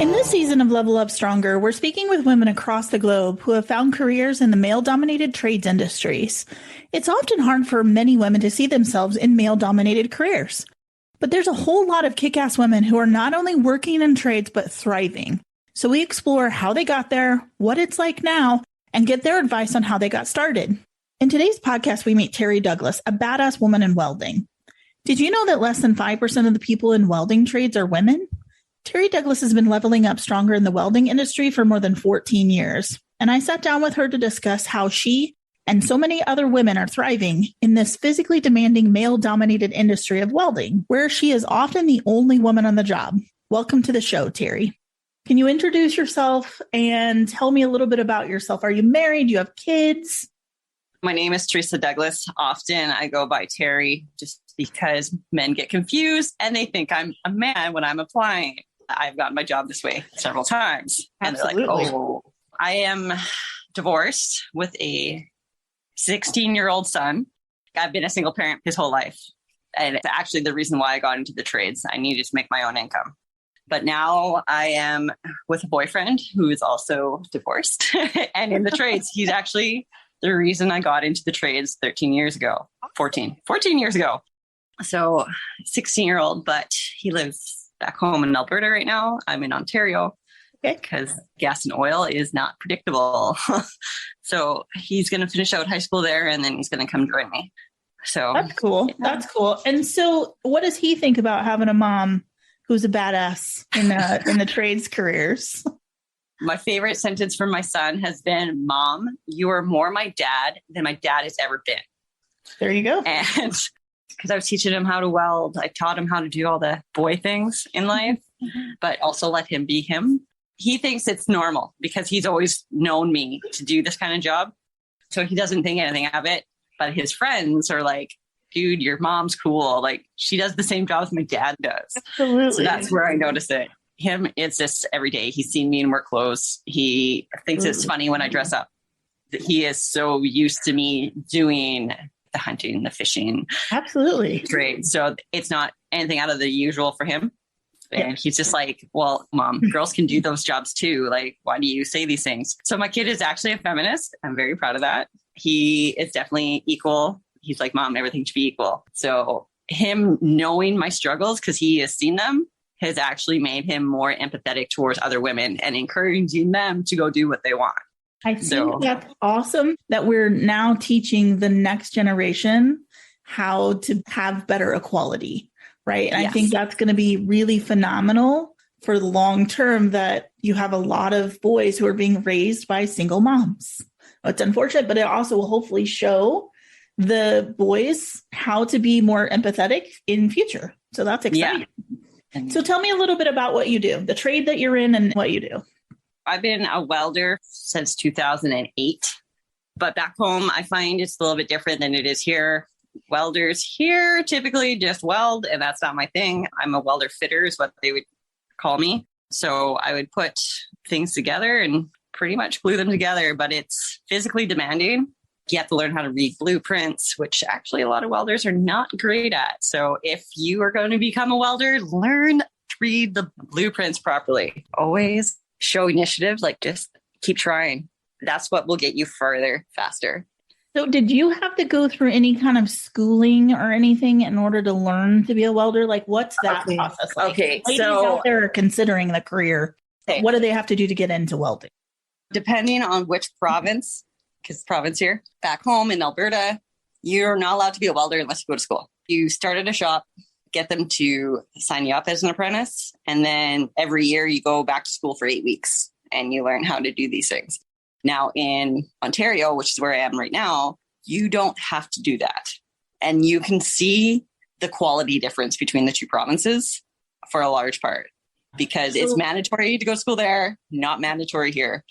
In this season of Level Up Stronger, we're speaking with women across the globe who have found careers in the male-dominated trades industries. It's often hard for many women to see themselves in male-dominated careers. But there's a whole lot of kick-ass women who are not only working in trades, but thriving. So we explore how they got there, what it's like now, and get their advice on how they got started. In today's podcast, we meet Terry Douglas, a badass woman in welding. Did you know that less than 5% of the people in welding trades are women? Terry Douglas has been leveling up stronger in the welding industry for more than 14 years. And I sat down with her to discuss how she and so many other women are thriving in this physically demanding male-dominated industry of welding, where she is often the only woman on the job. Welcome to the show, Terry. Can you introduce yourself and tell me a little bit about yourself? Are you married? Do you have kids? My name is Teresa Douglas. Often I go by Terry just because men get confused and they think I'm a man when I'm applying. I've gotten my job this way several times. Absolutely. And they're like, oh, I am divorced with a 16-year-old son. I've been a single parent his whole life. And it's actually the reason why I got into the trades. I needed to make my own income. But now I am with a boyfriend who is also divorced and in the trades. He's actually the reason I got into the trades 14 years ago. So 16-year-old, but he lives back home in Alberta right now. I'm in Ontario because gas and oil is not predictable. So he's going to finish out high school there and then he's going to come join me. So that's cool. Yeah. That's cool. And so what does he think about having a mom who's a badass in the trades careers? My favorite sentence from my son has been, Mom, you are more my dad than my dad has ever been. There you go. And because I was teaching him how to weld, I taught him how to do all the boy things in life, but also let him be him. He thinks it's normal because he's always known me to do this kind of job. So he doesn't think anything of it. But his friends are like, dude, your mom's cool. Like, she does the same job as my dad does. Absolutely. So that's where I notice it. Him, it's just every day. He's seen me in work clothes. He thinks it's funny when I dress up. He is so used to me doing the hunting, the fishing. Absolutely. Great. So it's not anything out of the usual for him. And he's just like, well, Mom, girls can do those jobs too. Like, why do you say these things? So my kid is actually a feminist. I'm very proud of that. He is definitely equal. He's like, Mom, everything should be equal. So him knowing my struggles, because he has seen them, has actually made him more empathetic towards other women and encouraging them to go do what they want. I think that's awesome that we're now teaching the next generation how to have better equality, right? And yes. I think that's going to be really phenomenal for the long term, that you have a lot of boys who are being raised by single moms. It's unfortunate, but it also will hopefully show the boys how to be more empathetic in future. So that's exciting. Yeah. So tell me a little bit about what you do, the trade that you're in and what you do. I've been a welder since 2008, but back home, I find it's a little bit different than it is here. Welders here typically just weld, and that's not my thing. I'm a welder fitter is what they would call me. So I would put things together and pretty much glue them together, but it's physically demanding. You have to learn how to read blueprints, which actually a lot of welders are not great at. So if you are going to become a welder, learn to read the blueprints properly. Always show initiative, like just keep trying. That's what will get you further, faster. So did you have to go through any kind of schooling or anything in order to learn to be a welder? Like, what's that process like? Okay, ladies out there considering the career, what do they have to do to get into welding? Depending on which province, because province here, back home in Alberta, you're not allowed to be a welder unless you go to school. You start at a shop, get them to sign you up as an apprentice. And then every year you go back to school for 8 weeks and you learn how to do these things. Now in Ontario, which is where I am right now, you don't have to do that. And you can see the quality difference between the two provinces for a large part, because it's mandatory to go to school there, not mandatory here.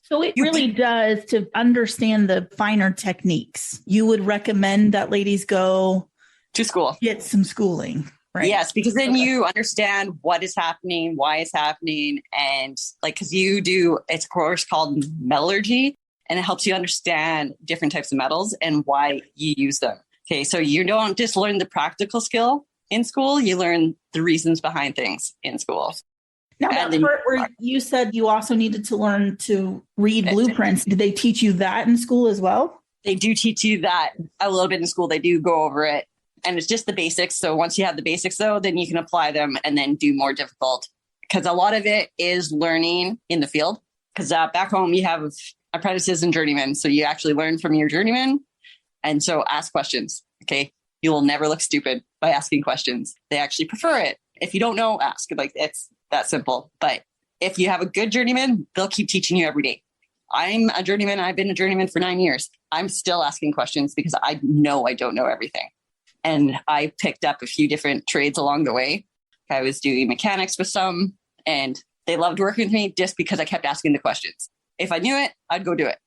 So it really does, to understand the finer techniques. You would recommend that ladies go to school, get some schooling, right? Yes, because then you understand what is happening, why it's happening. And like, because you do, it's a course called metallurgy, and it helps you understand different types of metals and why you use them. Okay, so you don't just learn the practical skill in school, you learn the reasons behind things in school. Now, that part where you said you also needed to learn to read blueprints, did they teach you that in school as well? They do teach you that a little bit in school. They do go over it. And it's just the basics. So once you have the basics, though, then you can apply them and then do more difficult. Because a lot of it is learning in the field. Because back home, you have apprentices and journeymen. So you actually learn from your journeyman. And so ask questions. Okay. You will never look stupid by asking questions. They actually prefer it. If you don't know, ask. Like, it's that simple. But if you have a good journeyman, they'll keep teaching you every day. I'm a journeyman. I've been a journeyman for 9 years. I'm still asking questions because I know I don't know everything. And I picked up a few different trades along the way. I was doing mechanics with some, and they loved working with me just because I kept asking the questions. If I knew it, I'd go do it.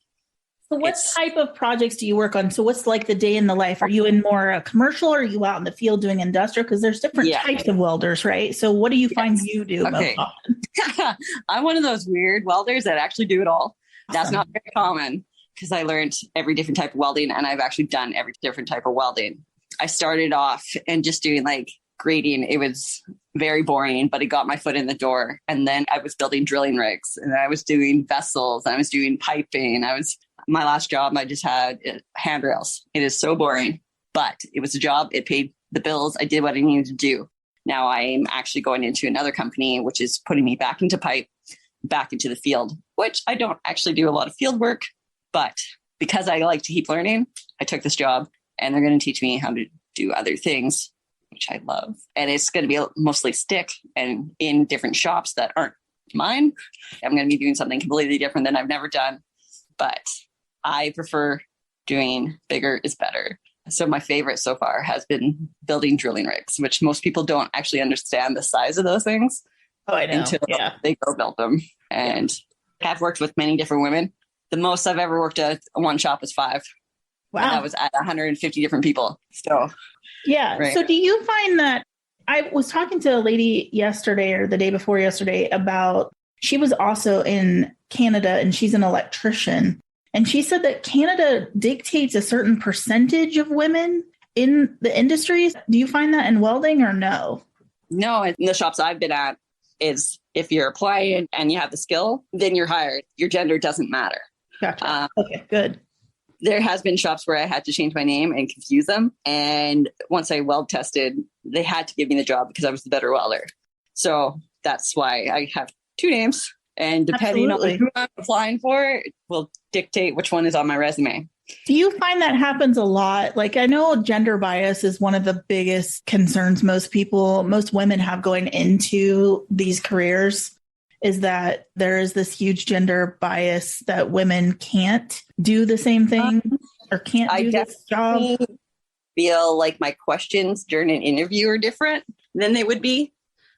So what type of projects do you work on? So what's like the day in the life? Are you in more commercial, or are you out in the field doing industrial? Because there's different types of welders, right? So what do you find you do most often? I'm one of those weird welders that actually do it all. Awesome. That's not very common because I learned every different type of welding, and I've actually done every different type of welding. I started off and just doing like grading. It was very boring, but it got my foot in the door. And then I was building drilling rigs, and I was doing vessels. I was doing piping. My last job, I just had handrails. It is so boring, but it was a job. It paid the bills. I did what I needed to do. Now I'm actually going into another company, which is putting me back into pipe, back into the field, which I don't actually do a lot of field work, but because I like to keep learning, I took this job, and they're going to teach me how to do other things, which I love. And it's going to be mostly stick and in different shops that aren't mine. I'm going to be doing something completely different than I've never done, but I prefer doing bigger is better. So my favorite so far has been building drilling rigs, which most people don't actually understand the size of those things. Oh, I know. Until they go build them. And have worked with many different women. The most I've ever worked at one shop was 5. Wow. And that was at 150 different people. So, yeah. Right. So do you find that I was talking to a lady yesterday or the day before yesterday about, she was also in Canada and she's an electrician. And she said that Canada dictates a certain percentage of women in the industries. Do you find that in welding or no? No, in the shops I've been at is if you're applying and you have the skill, then you're hired. Your gender doesn't matter. Gotcha. Okay, good. There has been shops where I had to change my name and confuse them. And once I weld tested, they had to give me the job because I was the better welder. So that's why I have 2 names. And depending on who I'm applying for, it will dictate which one is on my resume. Do you find that happens a lot? Like, I know gender bias is one of the biggest concerns most women have going into these careers, is that there is this huge gender bias that women can't do the same thing or can't do this job. I feel like my questions during an interview are different than they would be.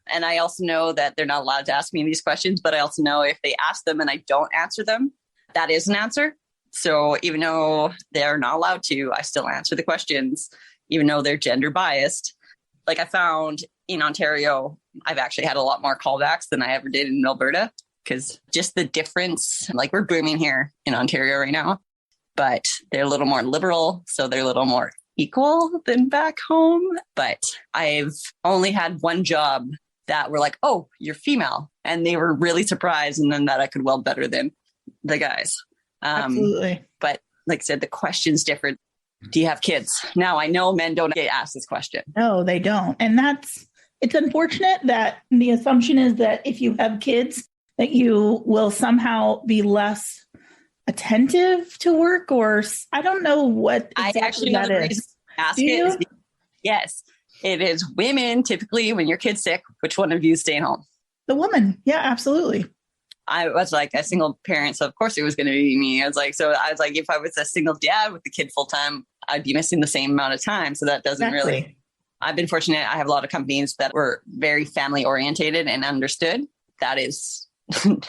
And I also know that they're not allowed to ask me these questions, but I also know if they ask them and I don't answer them, that is an answer. So even though they're not allowed to, I still answer the questions, even though they're gender biased. Like I found in Ontario, I've actually had a lot more callbacks than I ever did in Alberta, because just the difference, like we're booming here in Ontario right now, but they're a little more liberal. So they're a little more equal than back home. But I've only had one job that were like, oh, you're female. And they were really surprised. And then that I could weld better than the guys. Absolutely. But like I said, the question's different. Do you have kids? Now, I know men don't get asked this question. No, they don't. And it's unfortunate that the assumption is that if you have kids, that you will somehow be less attentive to work, or I don't know what exactly I actually know that is. Ask it. Yes. It is women, typically, when your kid's sick, which one of you is staying home? The woman. Yeah, absolutely. I was like a single parent, so of course it was going to be me. I was like, if I was a single dad with the kid full time, I'd be missing the same amount of time. So that doesn't really. I've been fortunate. I have a lot of companies that were very family orientated and understood. That is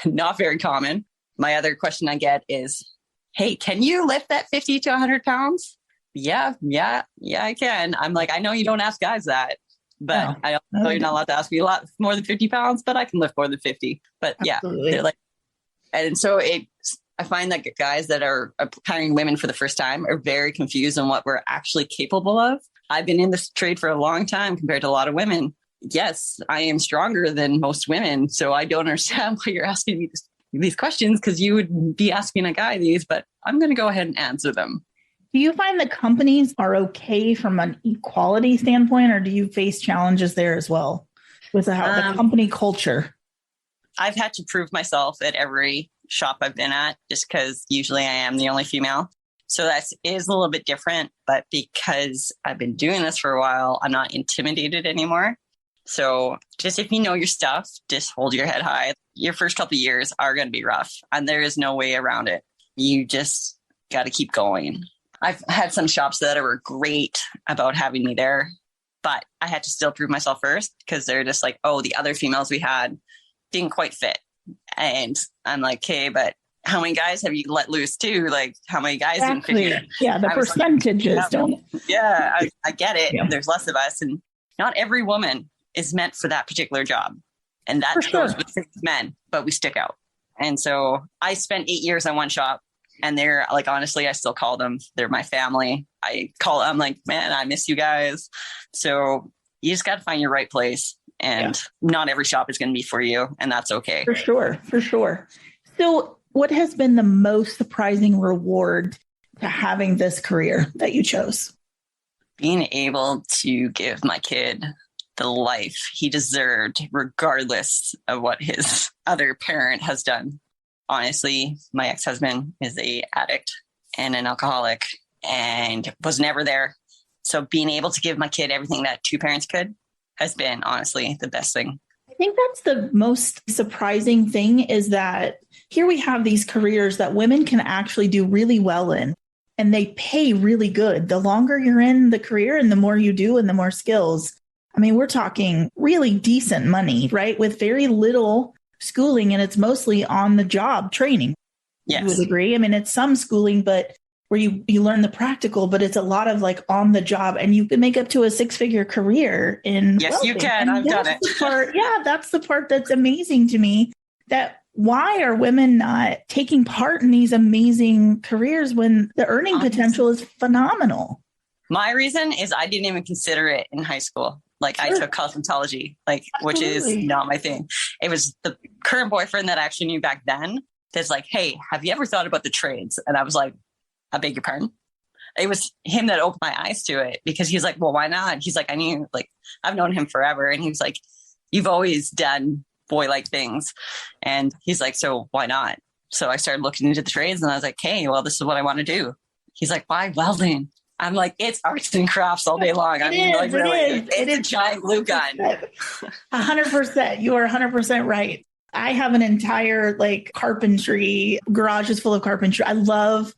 not very common. My other question I get is, hey, can you lift that 50 to 100 pounds? Yeah, I can. I'm like, I know you don't ask guys that, but I know you're not allowed to ask me a lot more than 50 pounds, but I can lift more than 50. But absolutely. They're like, and so I find that guys that are hiring women for the first time are very confused on what we're actually capable of. I've been in this trade for a long time compared to a lot of women. yes, I am stronger than most women. So I don't understand why you're asking me these questions, because you would be asking a guy these, but I'm going to go ahead and answer them. Do you find that companies are okay from an equality standpoint, or do you face challenges there as well with the company culture? I've had to prove myself at every shop I've been at, just because usually I am the only female. So that is a little bit different, but because I've been doing this for a while, I'm not intimidated anymore. So just if you know your stuff, just hold your head high. Your first couple of years are going to be rough, and there is no way around it. You just got to keep going. I've had some shops that were great about having me there, but I had to still prove myself first, because they're just like, oh, the other females we had didn't quite fit. And I'm like, okay, but how many guys have you let loose too? Like, how many guys didn't fit here? Yeah, the percentages don't. Yeah, I get it. Yeah. There's less of us, and not every woman is meant for that particular job. And that goes with men, but we stick out. And so I spent 8 years on one shop, and they're like, honestly, I still call them, they're my family. I'm like, man, I miss you guys. So you just got to find your right place, and not every shop is going to be for you. And that's okay. For sure. So what has been the most surprising reward to having this career that you chose? Being able to give my kid the life he deserved, regardless of what his other parent has done. Honestly, my ex-husband is an addict and an alcoholic and was never there. So being able to give my kid everything that two parents could has been honestly the best thing. I think that's the most surprising thing, is that here we have these careers that women can actually do really well in, and they pay really good. The longer you're in the career and the more you do and the more skills, I mean, we're talking really decent money, right? With very little schooling, and it's mostly on the job training. Yes. You would agree? I mean, it's some schooling, but where you learn the practical, but it's a lot of like on the job, and you can make up to a 6-figure career in Yes, welding. you can. I've done it. That's the part that's amazing to me. That why are women not taking part in these amazing careers when the earning potential is phenomenal? My reason is I didn't even consider it in high school. Like I took cosmetology, which is not my thing. It was the current boyfriend that I actually knew back then that's like, hey, have you ever thought about the trades? And I was like, I beg your pardon? It was him that opened my eyes to it, because he's like, well, why not? He's like, I've known him forever. And he was like, you've always done boy-like things. And he's like, so why not? So I started looking into the trades, and I was like, hey, well, this is what I want to do. He's like, why welding? I'm like, it's arts and crafts all day long. It's a giant glue gun. 100%. You are 100% right. I have an entire carpentry garage is full of carpentry. I love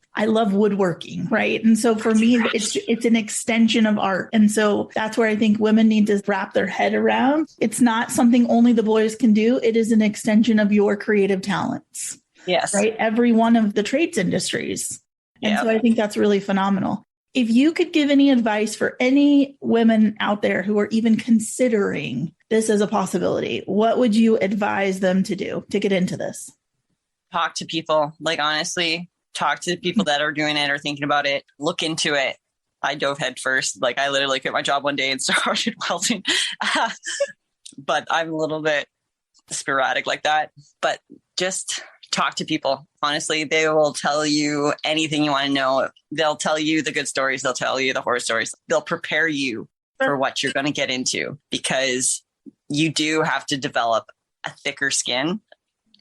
woodworking, right? And so for me, it's an extension of art. And so that's where I think women need to wrap their head around. It's not something only the boys can do. It is an extension of your creative talents. Yes. Right. Every one of the trades industries. And so I think that's really phenomenal. If you could give any advice for any women out there who are even considering this as a possibility, what would you advise them to do to get into this? Talk to people. Honestly, talk to the people that are doing it or thinking about it. Look into it. I dove head first. I literally quit my job one day and started welding. But I'm a little bit sporadic like that. But just talk to people. Honestly, they will tell you anything you want to know. They'll tell you the good stories. They'll tell you the horror stories. They'll prepare you for what you're going to get into, because you do have to develop a thicker skin,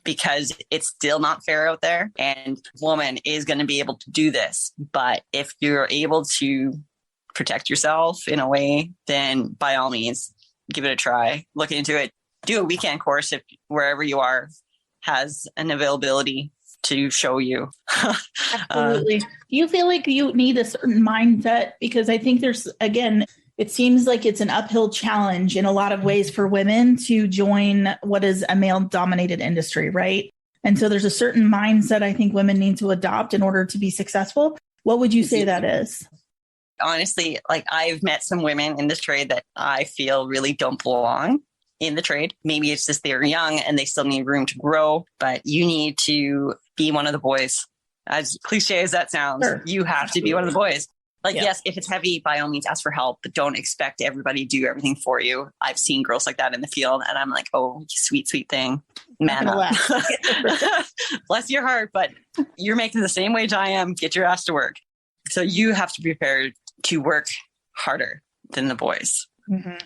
because it's still not fair out there. And a woman is going to be able to do this. But if you're able to protect yourself in a way, then by all means, give it a try. Look into it. Do a weekend course if wherever you are has an availability to show you. Absolutely. Do you feel like you need a certain mindset? Because I think it seems like it's an uphill challenge in a lot of ways for women to join what is a male-dominated industry, right? And so there's a certain mindset I think women need to adopt in order to be successful. What would you say that is? Honestly, I've met some women in this trade that I feel really don't belong in the trade. Maybe it's just they're young and they still need room to grow, but you need to be one of the boys. As cliche as that sounds, You have to be one of the boys. Like, yes, if it's heavy, by all means, ask for help, but don't expect everybody to do everything for you. I've seen girls like that in the field, and I'm like, oh, sweet, sweet thing. Man up. Bless your heart, but you're making the same wage I am. Get your ass to work. So you have to be prepared to work harder than the boys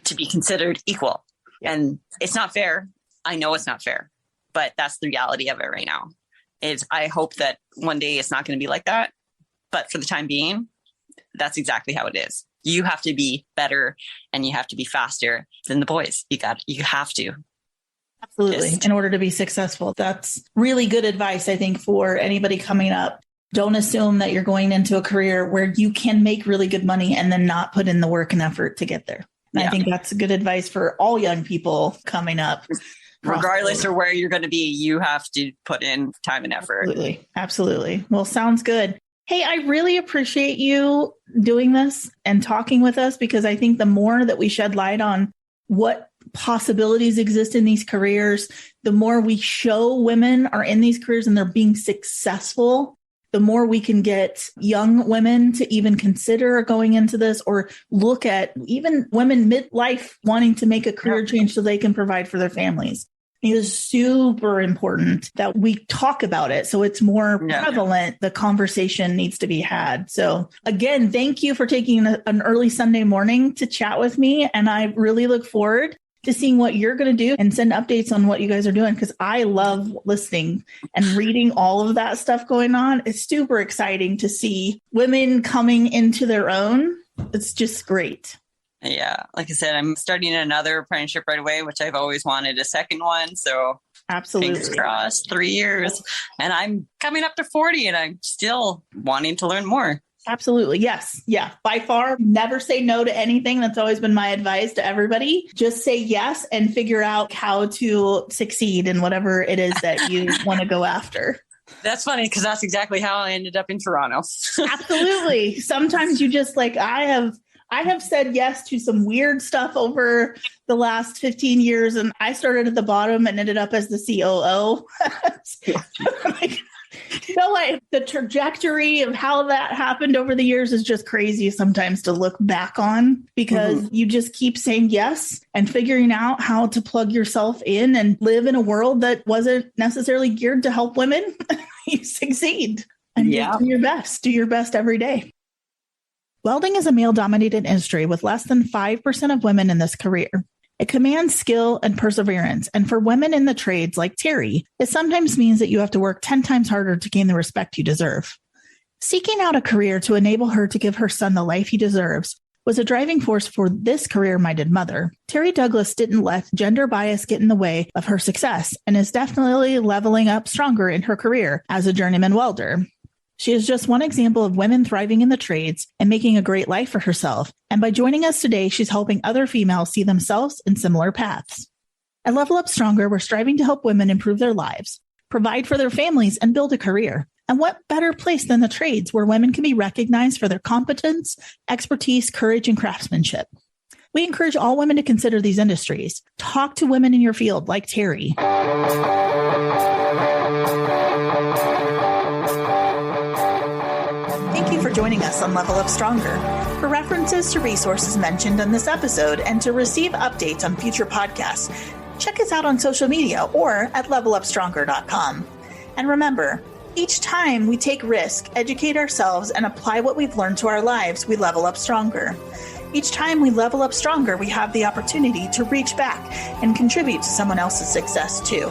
to be considered equal. And it's not fair. I know it's not fair, but that's the reality of it right now. I hope that one day it's not going to be like that. But for the time being, that's exactly how it is. You have to be better and you have to be faster than the boys. You have to. Absolutely. In order to be successful. That's really good advice, I think, for anybody coming up. Don't assume that you're going into a career where you can make really good money and then not put in the work and effort to get there. And I think that's good advice for all young people coming up. Regardless of where you're going to be, you have to put in time and effort. Absolutely. Absolutely. Well, sounds good. Hey, I really appreciate you doing this and talking with us, because I think the more that we shed light on what possibilities exist in these careers, the more we show women are in these careers and they're being successful, the more we can get young women to even consider going into this, or look at even women midlife wanting to make a career change so they can provide for their families. It is super important that we talk about it so it's more prevalent. The conversation needs to be had. So again, thank you for taking an early Sunday morning to chat with me. And I really look forward to seeing what you're going to do and send updates on what you guys are doing, because I love listening and reading all of that stuff going on. It's super exciting to see women coming into their own. It's just great. Yeah. Like I said, I'm starting another apprenticeship right away, which I've always wanted a second one. So absolutely, fingers crossed, 3 years. And I'm coming up to 40 and I'm still wanting to learn more. Absolutely. Yes. Yeah. By far, never say no to anything. That's always been my advice to everybody. Just say yes and figure out how to succeed in whatever it is that you want to go after. That's funny, because that's exactly how I ended up in Toronto. Absolutely. Sometimes you just I have said yes to some weird stuff over the last 15 years, and I started at the bottom and ended up as the COO. The trajectory of how that happened over the years is just crazy sometimes to look back on, because you just keep saying yes and figuring out how to plug yourself in and live in a world that wasn't necessarily geared to help women. You succeed and just do your best every day. Welding is a male-dominated industry with less than 5% of women in this career. It commands skill and perseverance, and for women in the trades like Terry, it sometimes means that you have to work 10 times harder to gain the respect you deserve. Seeking out a career to enable her to give her son the life he deserves was a driving force for this career-minded mother. Terry Douglas didn't let gender bias get in the way of her success and is definitely leveling up stronger in her career as a journeyman welder. She is just one example of women thriving in the trades and making a great life for herself. And by joining us today, she's helping other females see themselves in similar paths. At Level Up Stronger, we're striving to help women improve their lives, provide for their families, and build a career. And what better place than the trades, where women can be recognized for their competence, expertise, courage, and craftsmanship. We encourage all women to consider these industries. Talk to women in your field like Terry. For joining us on Level Up Stronger. For references to resources mentioned in this episode and to receive updates on future podcasts, check us out on social media or at levelupstronger.com. And remember, each time we take risk, educate ourselves, and apply what we've learned to our lives, we level up stronger. Each time we level up stronger, we have the opportunity to reach back and contribute to someone else's success too.